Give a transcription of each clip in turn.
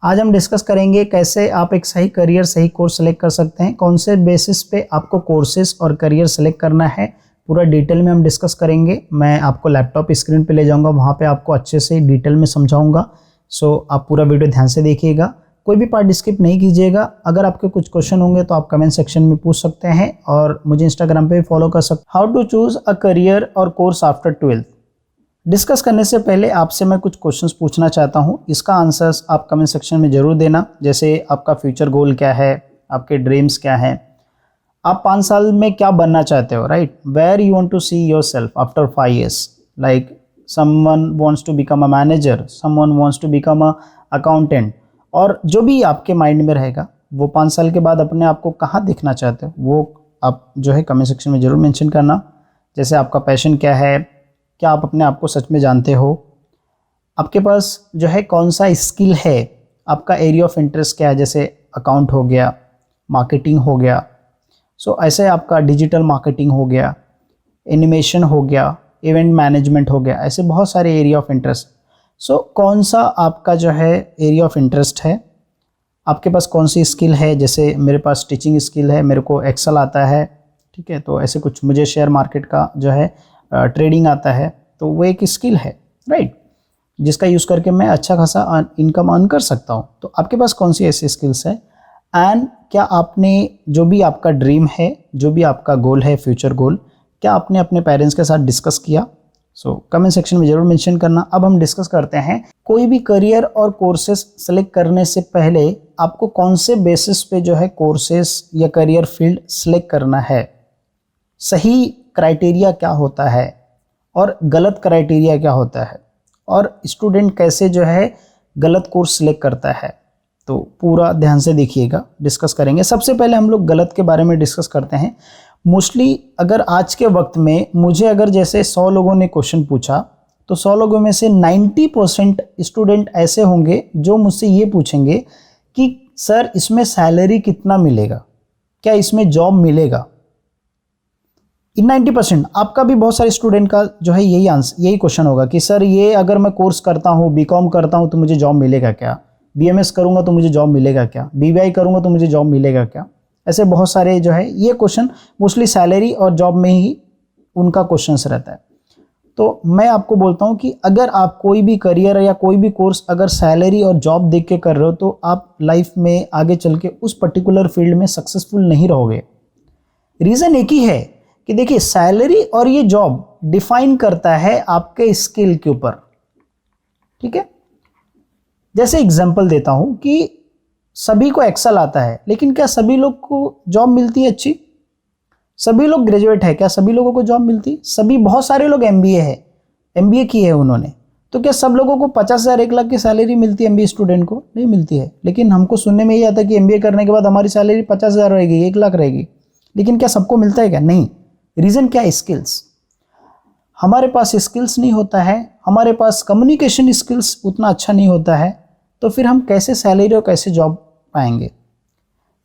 आज हम डिस्कस करेंगे कैसे आप एक सही करियर, सही कोर्स सेलेक्ट कर सकते हैं, कौन से बेसिस पे आपको कोर्सेज और करियर सेलेक्ट करना है, पूरा डिटेल में हम डिस्कस करेंगे। मैं आपको लैपटॉप स्क्रीन पे ले जाऊंगा, वहाँ पे आपको अच्छे से डिटेल में समझाऊंगा। सो आप पूरा वीडियो ध्यान से देखिएगा, कोई भी पार्ट स्किप नहीं कीजिएगा। अगर आपके कुछ क्वेश्चन होंगे तो आप कमेंट सेक्शन में पूछ सकते हैं और मुझे इंस्टाग्राम पे भी फॉलो कर सकते हैं। How to choose a career और कोर्स आफ्टर 12th। डिस्कस करने से पहले आपसे मैं कुछ क्वेश्चंस पूछना चाहता हूं, इसका आंसर्स आप कमेंट सेक्शन में ज़रूर देना। जैसे आपका फ्यूचर गोल क्या है, आपके ड्रीम्स क्या हैं, आप 5 साल में क्या बनना चाहते हो, right? Where you want to see yourself after 5 years। Like someone wants to become a manager, someone wants to become a accountant, और जो भी आपके माइंड में रहेगा वो 5 साल के बाद अपने आप को कहाँ देखना चाहते हो वो आप जो है कमेंट सेक्शन में ज़रूर मेंशन करना। जैसे आपका पैशन क्या है, क्या आप अपने आप को सच में जानते हो, आपके पास जो है कौन सा स्किल है, आपका एरिया ऑफ इंटरेस्ट क्या है, जैसे अकाउंट हो गया, मार्केटिंग हो गया, सो ऐसे आपका डिजिटल मार्केटिंग हो गया, एनिमेशन हो गया, इवेंट मैनेजमेंट हो गया, ऐसे बहुत सारे एरिया ऑफ इंटरेस्ट। सो कौन सा आपका जो है एरिया ऑफ इंटरेस्ट है, आपके पास कौन सी स्किल है। जैसे मेरे पास टीचिंग स्किल है, मेरे को एक्सेल आता है, ठीक है, तो ऐसे कुछ। मुझे शेयर मार्केट का जो है ट्रेडिंग आता है, तो वो एक स्किल है, राइट, जिसका यूज़ करके मैं अच्छा खासा इनकम अर्न कर सकता हूँ। तो आपके पास कौन सी ऐसी स्किल्स है, एंड क्या आपने जो भी आपका ड्रीम है, जो भी आपका गोल है, फ्यूचर गोल, क्या आपने अपने पेरेंट्स के साथ डिस्कस किया। सो कमेंट सेक्शन में ज़रूर मेंशन करना। अब हम डिस्कस करते हैं, कोई भी करियर और कोर्सेज सेलेक्ट करने से पहले आपको कौन से बेसिस पे जो है कोर्सेज या करियर फील्ड सेलेक्ट करना है, सही क्राइटेरिया क्या होता है और गलत क्राइटेरिया क्या होता है, और स्टूडेंट कैसे जो है गलत कोर्स सिलेक्ट करता है। तो पूरा ध्यान से देखिएगा, डिस्कस करेंगे। सबसे पहले हम लोग गलत के बारे में डिस्कस करते हैं। मोस्टली अगर आज के वक्त में मुझे अगर जैसे 100 लोगों ने क्वेश्चन पूछा तो 100 लोगों में से 90% स्टूडेंट ऐसे होंगे जो मुझसे ये पूछेंगे कि सर इसमें सैलरी कितना मिलेगा, क्या इसमें जॉब मिलेगा। 90% आपका भी बहुत सारे स्टूडेंट का जो है यही क्वेश्चन होगा कि सर ये अगर मैं कोर्स करता हूँ, बीकॉम करता हूँ तो मुझे जॉब मिलेगा क्या, बीएमएस करूँगा तो मुझे जॉब मिलेगा क्या, बीबीआई करूँगा तो मुझे जॉब मिलेगा क्या। ऐसे बहुत सारे जो है ये क्वेश्चन मोस्टली सैलरी और जॉब में ही उनका क्वेश्चन रहता है। तो मैं आपको बोलता हूँ कि अगर आप कोई भी करियर या कोई भी कोर्स अगर सैलरी और जॉब देख के कर रहे हो तो आप लाइफ में आगे चल के उस पर्टिकुलर फील्ड में सक्सेसफुल नहीं रहोगे। रीज़न एक ही है कि देखिए, सैलरी और ये जॉब डिफाइन करता है आपके स्किल के ऊपर, ठीक है। जैसे एग्जांपल देता हूं कि सभी को एक्सेल आता है, लेकिन क्या सभी लोग को जॉब मिलती है अच्छी? सभी लोग ग्रेजुएट है, क्या सभी लोगों को जॉब मिलती? सभी, बहुत सारे लोग एमबीए की है उन्होंने, तो क्या सब लोगों को 50,000 1 लाख की सैलरी मिलती है? एमबीए स्टूडेंट को नहीं मिलती है। लेकिन हमको सुनने में ये आता है कि एमबीए करने के बाद हमारी सैलरी 50,000 रहेगी, 1 लाख रहेगी। लेकिन क्या सबको मिलता है क्या? नहीं। रीज़न क्या है? स्किल्स। हमारे पास स्किल्स नहीं होता है, हमारे पास कम्युनिकेशन स्किल्स उतना अच्छा नहीं होता है, तो फिर हम कैसे सैलरी और कैसे जॉब पाएंगे?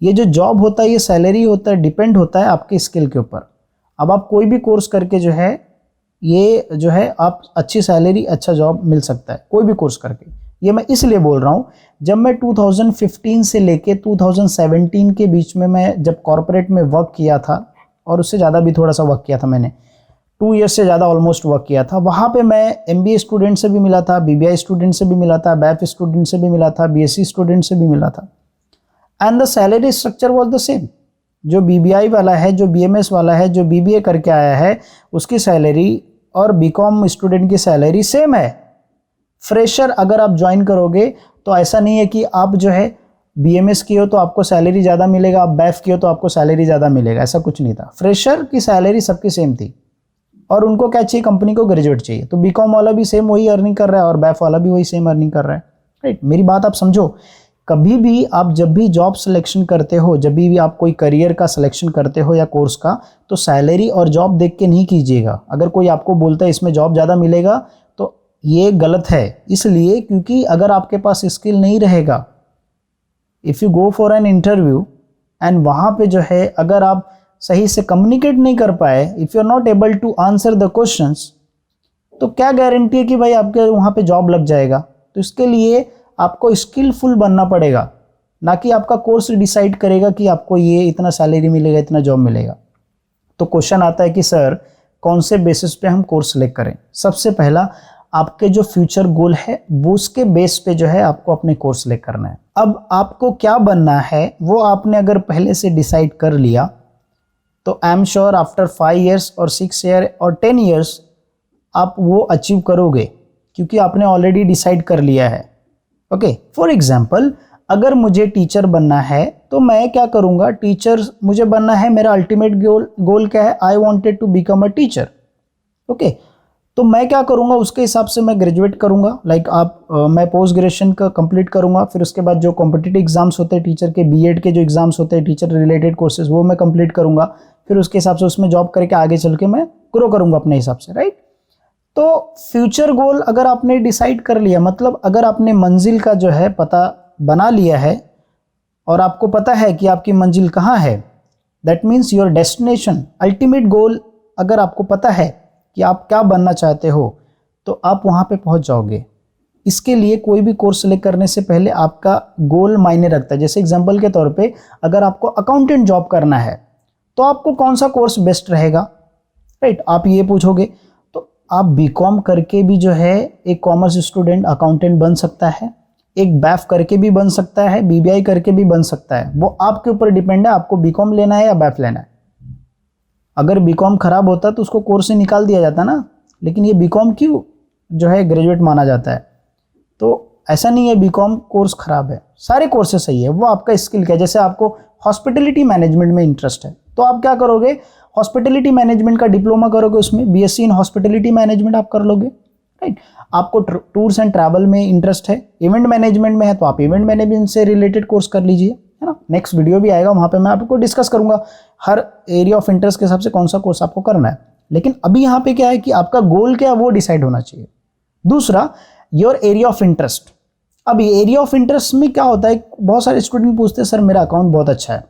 ये जो जॉब होता है, ये सैलरी होता है, डिपेंड होता है आपके स्किल के ऊपर। अब आप कोई भी कोर्स करके जो है ये जो है आप अच्छी सैलरी, अच्छा जॉब मिल सकता है कोई भी कोर्स करके। ये मैं इसलिए बोल रहा हूँ, जब मैं 2015 से लेके 2017 के बीच में मैं जब कॉर्पोरेट में वर्क किया था, और उससे ज़्यादा भी थोड़ा सा वर्क किया था, मैंने 2 ईयर्स से ज़्यादा ऑलमोस्ट वर्क किया था। वहाँ पे मैं एमबीए स्टूडेंट से भी मिला था, बीबीआई स्टूडेंट से भी मिला था, बैफ स्टूडेंट से भी मिला था, बीएससी स्टूडेंट से भी मिला था, and the salary structure was the same. जो बीबीआई वाला है, जो बीएमएस वाला है, जो बीबीए करके आया है, उसकी सैलरी और बीकॉम स्टूडेंट की सैलरी सेम है। फ्रेशर अगर आप ज्वाइन करोगे तो ऐसा नहीं है कि आप जो है बीएमएस की हो तो आपको सैलरी ज़्यादा मिलेगा, आप बैफ की हो तो आपको सैलरी ज़्यादा मिलेगा, ऐसा कुछ नहीं था। फ्रेशर की सैलरी सबकी सेम थी, और उनको क्या चाहिए? कंपनी को ग्रेजुएट चाहिए। तो बीकॉम वाला भी सेम वही अर्निंग कर रहा है और बैफ वाला भी वही सेम अर्निंग कर रहा है, राइट। मेरी बात आप समझो। कभी भी आप जब भी जॉब सिलेक्शन करते हो, जब भी आप कोई करियर का सिलेक्शन करते हो या कोर्स का, तो सैलरी और जॉब देख के नहीं कीजिएगा। अगर कोई आपको बोलता है इसमें जॉब ज़्यादा मिलेगा तो ये गलत है, इसलिए क्योंकि अगर आपके पास स्किल नहीं रहेगा, if you go for an interview and वहाँ पे जो है अगर आप सही से कम्युनिकेट नहीं कर पाए, if you are not able to answer the questions, तो क्या गारंटी है कि भाई आपके वहाँ पे जॉब लग जाएगा? तो इसके लिए आपको स्किलफुल बनना पड़ेगा, ना कि आपका कोर्स डिसाइड करेगा कि आपको ये इतना सैलरी मिलेगा, इतना जॉब मिलेगा। तो क्वेश्चन आता है कि सर कौन से बेसिस पे हम कोर्स सेलेक्ट करें। सबसे पहला, आपके जो फ्यूचर गोल है वो उसके बेस पे जो है आपको अपने कोर्स सेलेक्ट करना है। अब आपको क्या बनना है वो आपने अगर पहले से डिसाइड कर लिया तो I am sure after 5 years और 6 ईयर और 10 ईयर्स आप वो अचीव करोगे, क्योंकि आपने ऑलरेडी डिसाइड कर लिया है। ओके, फॉर एग्जाम्पल अगर मुझे टीचर बनना है तो मैं क्या करूँगा, टीचर मुझे बनना है, मेरा अल्टीमेट गोल क्या है, I wanted to become a teacher. Okay, तो मैं क्या करूँगा, उसके हिसाब से मैं ग्रेजुएट करूँगा। मैं पोस्ट ग्रेजुएशन का कंप्लीट करूँगा, फिर उसके बाद जो कॉम्पिटिटिव एग्जाम्स होते हैं टीचर के, बीएड के जो एग्जाम्स होते हैं टीचर रिलेटेड कोर्सेज, वो मैं कंप्लीट करूँगा। फिर उसके हिसाब से उसमें जॉब करके आगे चल के मैं ग्रो करूँगा अपने हिसाब से, राइट। तो फ्यूचर गोल अगर आपने डिसाइड कर लिया, मतलब अगर आपने मंजिल का जो है पता बना लिया है और आपको पता है कि आपकी मंजिल कहाँ है, that means your destination, ultimate goal अगर आपको पता है कि आप क्या बनना चाहते हो, तो आप वहाँ पे पहुँच जाओगे। इसके लिए कोई भी कोर्स सेलेक्ट करने से पहले आपका गोल मायने रखता है। जैसे एग्जांपल के तौर पे अगर आपको अकाउंटेंट जॉब करना है तो आपको कौन सा कोर्स बेस्ट रहेगा, राइट, आप ये पूछोगे। तो आप बीकॉम करके भी जो है एक कॉमर्स स्टूडेंट अकाउंटेंट बन सकता है, एक बैफ करके भी बन सकता है, बीबीआई करके भी बन सकता है। वो आपके ऊपर डिपेंड है, आपको बीकॉम लेना है या बैफ लेना है। अगर बीकॉम खराब होता तो उसको कोर्स से निकाल दिया जाता ना, लेकिन ये बीकॉम क्यों जो है ग्रेजुएट माना जाता है। तो ऐसा नहीं है बीकॉम कोर्स खराब है, सारे कोर्सेस सही है, वो आपका स्किल क्या है। जैसे आपको हॉस्पिटैलिटी मैनेजमेंट में इंटरेस्ट है तो आप क्या करोगे, हॉस्पिटैलिटी मैनेजमेंट का डिप्लोमा करोगे, उसमें बीएससी इन हॉस्पिटैलिटी मैनेजमेंट आप कर लोगे, राइट। आपको टूर्स एंड ट्रैवल में इंटरेस्ट है, इवेंट मैनेजमेंट में है तो आप इवेंट मैनेजमेंट से रिलेटेड कोर्स कर लीजिए, है ना। नेक्स्ट वीडियो भी आएगा, वहाँ पे मैं आपको डिस्कस करूँगा हर एरिया ऑफ इंटरेस्ट के हिसाब से कौन सा कोर्स आपको करना है। लेकिन अभी यहाँ पे क्या है कि आपका गोल क्या है वो डिसाइड होना चाहिए। दूसरा, योर एरिया ऑफ इंटरेस्ट। अब एरिया ऑफ इंटरेस्ट में क्या होता है, बहुत सारे स्टूडेंट पूछते हैं सर मेरा अकाउंट बहुत अच्छा है,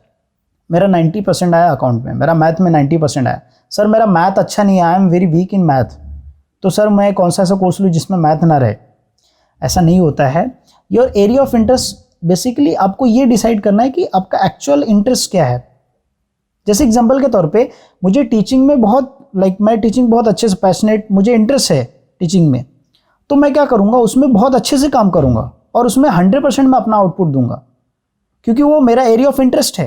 मेरा 90% आया अकाउंट में, मेरा मैथ में 90% आया, सर मेरा मैथ अच्छा नहीं है, I am very weak in math, तो सर मैं कौन सा ऐसा कोर्स लूँ जिसमें मैथ ना रहे। ऐसा नहीं होता है। Your area of interest basically आपको ये डिसाइड करना है कि आपका एक्चुअल इंटरेस्ट क्या है। जैसे एग्जांपल के तौर पे मुझे टीचिंग में बहुत मैं टीचिंग बहुत अच्छे से पैशनेट, मुझे इंटरेस्ट है टीचिंग में, तो मैं क्या करूँगा, उसमें बहुत अच्छे से काम करूँगा और उसमें 100% मैं अपना आउटपुट दूंगा, क्योंकि वो मेरा एरिया ऑफ इंटरेस्ट है,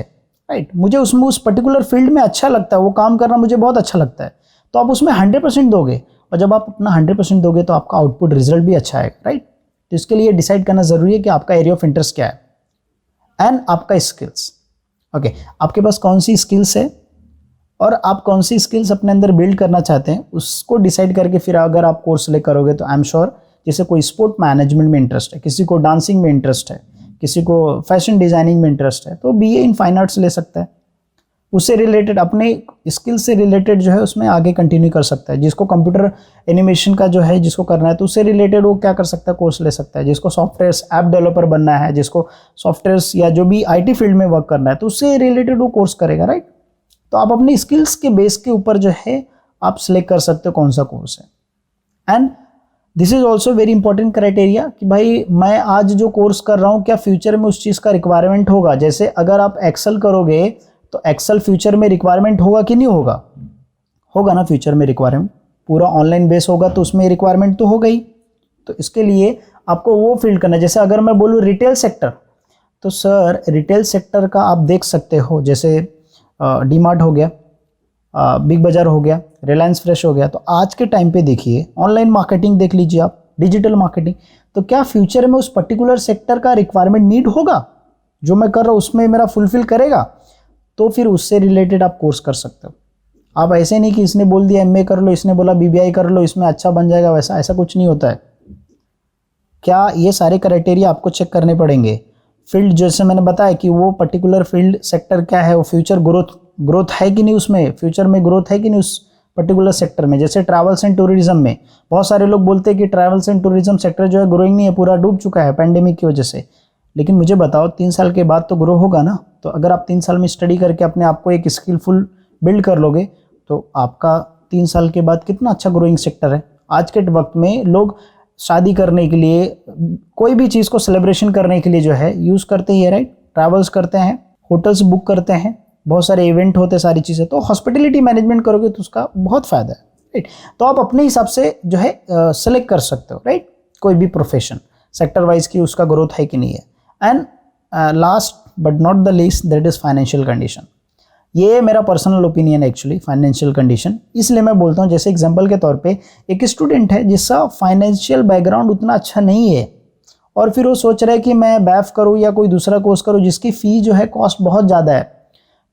राइट। मुझे उसमें उस पर्टिकुलर फील्ड में अच्छा लगता है, वो काम करना मुझे बहुत अच्छा लगता है, तो आप उसमें 100% दोगे, और जब आप अपना 100% दोगे तो आपका आउटपुट रिजल्ट भी अच्छा आएगा, राइट। तो इसके लिए डिसाइड करना ज़रूरी है कि आपका एरिया ऑफ इंटरेस्ट क्या है एंड आपका स्किल्स। ओके, आपके पास कौन सी स्किल्स है और आप कौन सी स्किल्स अपने अंदर बिल्ड करना चाहते हैं, उसको डिसाइड करके फिर अगर आप कोर्स सेलेक्ट करोगे तो आई एम श्योर, जैसे कोई स्पोर्ट मैनेजमेंट में इंटरेस्ट है, किसी को डांसिंग में इंटरेस्ट है, किसी को फैशन डिज़ाइनिंग में इंटरेस्ट है, तो बीए इन फाइन आर्ट्स ले सकता है। उससे रिलेटेड अपने स्किल से रिलेटेड जो है उसमें आगे कंटिन्यू कर सकता है। जिसको कंप्यूटर एनिमेशन का जो है जिसको करना है तो उससे रिलेटेड वो क्या कर सकता है, कोर्स ले सकता है। जिसको सॉफ्टवेयर ऐप डेवलपर बनना है, जिसको सॉफ्टवेयर या जो भी आईटी फील्ड में वर्क करना है तो उससे रिलेटेड वो कोर्स करेगा, राइट। तो आप अपनी स्किल्स के बेस के ऊपर जो है आप सिलेक्ट कर सकते हो कौन सा कोर्स है। And this is also very important criteria कि भाई मैं आज जो कोर्स कर रहा हूँ क्या फ्यूचर में उस चीज़ का रिक्वायरमेंट होगा। जैसे अगर आप एक्सेल करोगे तो एक्सेल फ्यूचर में रिक्वायरमेंट होगा कि नहीं होगा, होगा ना। फ्यूचर में रिक्वायरमेंट पूरा ऑनलाइन बेस होगा तो उसमें रिक्वायरमेंट तो होगा ही। तो इसके लिए आपको वो फील्ड करना है। जैसे अगर मैं बोलूँ रिटेल सेक्टर, तो सर रिटेल सेक्टर का आप देख सकते हो, जैसे डीमार्ट हो गया, बिग बाज़ार हो गया, रिलायंस फ्रेश हो गया। तो आज के टाइम पे देखिए ऑनलाइन मार्केटिंग देख लीजिए आप, डिजिटल मार्केटिंग, तो क्या फ्यूचर में उस पर्टिकुलर सेक्टर का रिक्वायरमेंट नीड होगा, जो मैं कर रहा हूँ उसमें मेरा फुलफिल करेगा, तो फिर उससे रिलेटेड आप कोर्स कर सकते हो। आप ऐसे नहीं कि इसने बोल दिया एमए कर लो, इसने बोला बीबीआई कर लो, इसमें अच्छा बन जाएगा, वैसा ऐसा कुछ नहीं होता है। क्या ये सारे क्राइटेरिया आपको चेक करने पड़ेंगे। फील्ड जैसे मैंने बताया कि वो पर्टिकुलर फील्ड सेक्टर क्या है, वो फ्यूचर ग्रोथ है कि नहीं, उसमें फ्यूचर में ग्रोथ है कि नहीं उस पर्टिकुलर सेक्टर में। जैसे ट्रैवल्स एंड टूरिज्म में बहुत सारे लोग बोलते हैं कि ट्रैवल्स एंड टूरिज्म सेक्टर जो है ग्रोइंग नहीं है, पूरा डूब चुका है पैंडेमिक की वजह से। लेकिन मुझे बताओ 3 साल के बाद तो ग्रो होगा ना। तो अगर आप 3 साल में स्टडी करके अपने आप को एक स्किलफुल बिल्ड कर लोगे तो आपका 3 साल के बाद कितना अच्छा ग्रोइंग सेक्टर है। आज के वक्त में लोग शादी करने के लिए, कोई भी चीज़ को सेलिब्रेशन करने के लिए जो है यूज़ करते ही है, राइट। ट्रैवल्स करते हैं, होटल्स बुक करते हैं, बहुत सारे इवेंट होते हैं, सारी चीज़ें। तो हॉस्पिटलिटी मैनेजमेंट करोगे तो उसका बहुत फ़ायदा है, राइट। तो आप अपने हिसाब से जो है सेलेक्ट कर सकते हो, राइट, कोई भी प्रोफेशन सेक्टर वाइज की उसका ग्रोथ है कि नहीं है। And last but not the least that is financial condition. ये मेरा पर्सनल ओपिनियन है एक्चुअली, फाइनेंशियल कंडीशन। इसलिए मैं बोलता हूँ, जैसे एग्जांपल के तौर पे एक स्टूडेंट है जिसका फाइनेंशियल बैकग्राउंड उतना अच्छा नहीं है और फिर वो सोच रहा है कि मैं बैफ करूँ या कोई दूसरा कोर्स करूँ जिसकी फ़ी जो है कॉस्ट बहुत ज़्यादा है,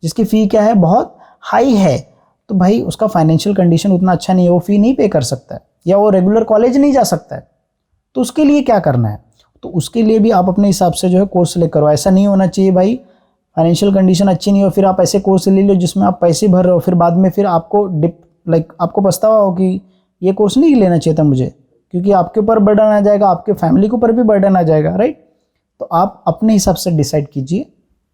जिसकी फ़ी क्या है बहुत हाई है। तो भाई उसका फाइनेंशियल कंडीशन उतना अच्छा नहीं है, वो फ़ी नहीं पे कर सकता है या वो रेगुलर कॉलेज नहीं जा सकता है। तो उसके लिए क्या करना है, तो उसके लिए भी आप अपने हिसाब से जो है कोर्स सेलेक्ट करो। ऐसा नहीं होना चाहिए भाई फाइनेंशियल कंडीशन अच्छी नहीं हो फिर आप ऐसे कोर्स ले लो जिसमें आप पैसे भर रहे हो, फिर बाद में फिर आपको आपको पछतावा हो कि ये कोर्स नहीं लेना चाहिए था मुझे, क्योंकि आपके ऊपर बर्डन आ जाएगा, आपके फैमिली के ऊपर भी बर्डन आ जाएगा, राइट। तो आप अपने हिसाब से डिसाइड कीजिए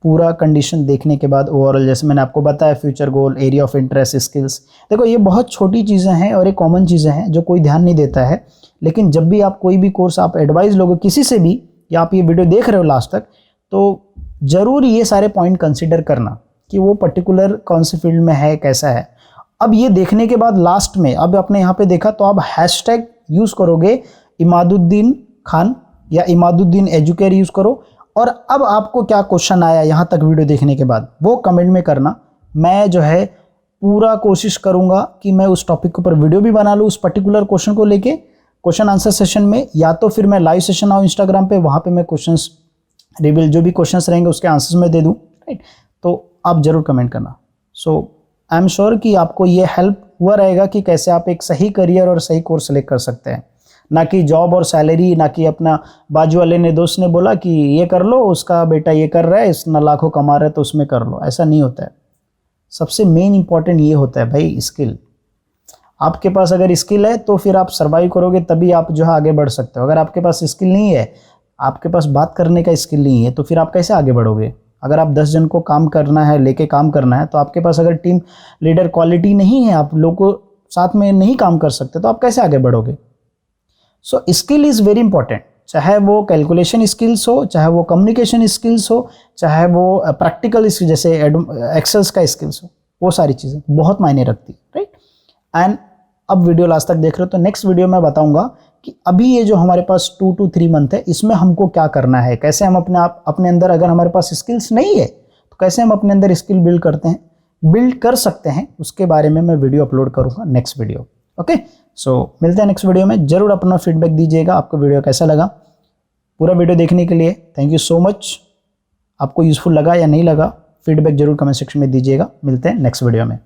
पूरा कंडीशन देखने के बाद ओवरऑल। जैसे मैंने आपको बताया future goal, area of interest, skills. देखो ये बहुत छोटी चीज़ें हैं और ये कॉमन चीज़ें हैं जो कोई ध्यान नहीं देता है, लेकिन जब भी आप कोई भी कोर्स आप एडवाइस लोगे किसी से भी, या आप ये वीडियो देख रहे हो लास्ट तक, तो ज़रूर ये सारे पॉइंट कंसिडर करना कि वो पर्टिकुलर कौन से फील्ड में है, कैसा है। अब ये देखने के बाद लास्ट में अब आपने यहाँ पे देखा तो आप हैशटैग यूज़ करोगे इमादुद्दीन खान या इमादुद्दीन एजुकेयर यूज़ करो। और अब आपको क्या क्वेश्चन आया यहाँ तक वीडियो देखने के बाद वो कमेंट में करना। मैं जो है पूरा कोशिश करूँगा कि मैं उस टॉपिक के ऊपर वीडियो भी बना लूँ उस पर्टिकुलर क्वेश्चन को लेके, क्वेश्चन आंसर सेशन में, या तो फिर मैं लाइव सेशन आऊँ इंस्टाग्राम पे, वहाँ पे मैं क्वेश्चंस रिवील जो भी क्वेश्चंस रहेंगे उसके आंसर्स में दे दूँ, राइट। तो आप ज़रूर कमेंट करना। सो आई एम श्योर कि आपको ये हेल्प हुआ रहेगा कि कैसे आप एक सही करियर और सही कोर्स सेलेक्ट कर सकते हैं, ना कि जॉब और सैलरी, ना कि अपना बाजू वाले ने दोस्त ने बोला कि ये कर लो, उसका बेटा ये कर रहा है, इतना लाखों कमा रहा है तो उसमें कर लो। ऐसा नहीं होता है। सबसे मेन इंपॉर्टेंट ये होता है भाई स्किल। आपके पास अगर स्किल है तो फिर आप सर्वाइव करोगे, तभी आप जो है आगे बढ़ सकते हो। अगर आपके पास स्किल नहीं है, आपके पास बात करने का स्किल नहीं है, तो फिर आप कैसे आगे बढ़ोगे। अगर आप 10 जन को काम करना है, लेके काम करना है, तो आपके पास अगर टीम लीडर क्वालिटी नहीं है, आप लोग को साथ में नहीं काम कर सकते, तो आप कैसे आगे बढ़ोगे। So skill is very important, चाहे वो कैलकुलेशन स्किल्स हो, चाहे वो कम्युनिकेशन स्किल्स हो, चाहे वो प्रैक्टिकल जैसे एक्सेल्स का स्किल्स हो, वो सारी चीज़ें बहुत मायने रखती है, राइट। एंड अब वीडियो लास्ट तक देख रहे हो तो नेक्स्ट वीडियो में बताऊंगा कि अभी ये जो हमारे पास 2 to 3 मंथ है, इसमें हमको क्या करना है, कैसे हम अपने अंदर, अगर हमारे पास स्किल्स नहीं है तो कैसे हम अपने अंदर स्किल बिल्ड कर सकते हैं, उसके बारे में मैं वीडियो अपलोड करूँगा नेक्स्ट वीडियो। ओके, सो मिलते हैं नेक्स्ट वीडियो में। ज़रूर अपना फीडबैक दीजिएगा, आपको वीडियो कैसा लगा। पूरा वीडियो देखने के लिए थैंक यू सो मच। आपको यूज़फुल लगा या नहीं लगा, फीडबैक जरूर कमेंट सेक्शन में दीजिएगा। मिलते हैं नेक्स्ट वीडियो में।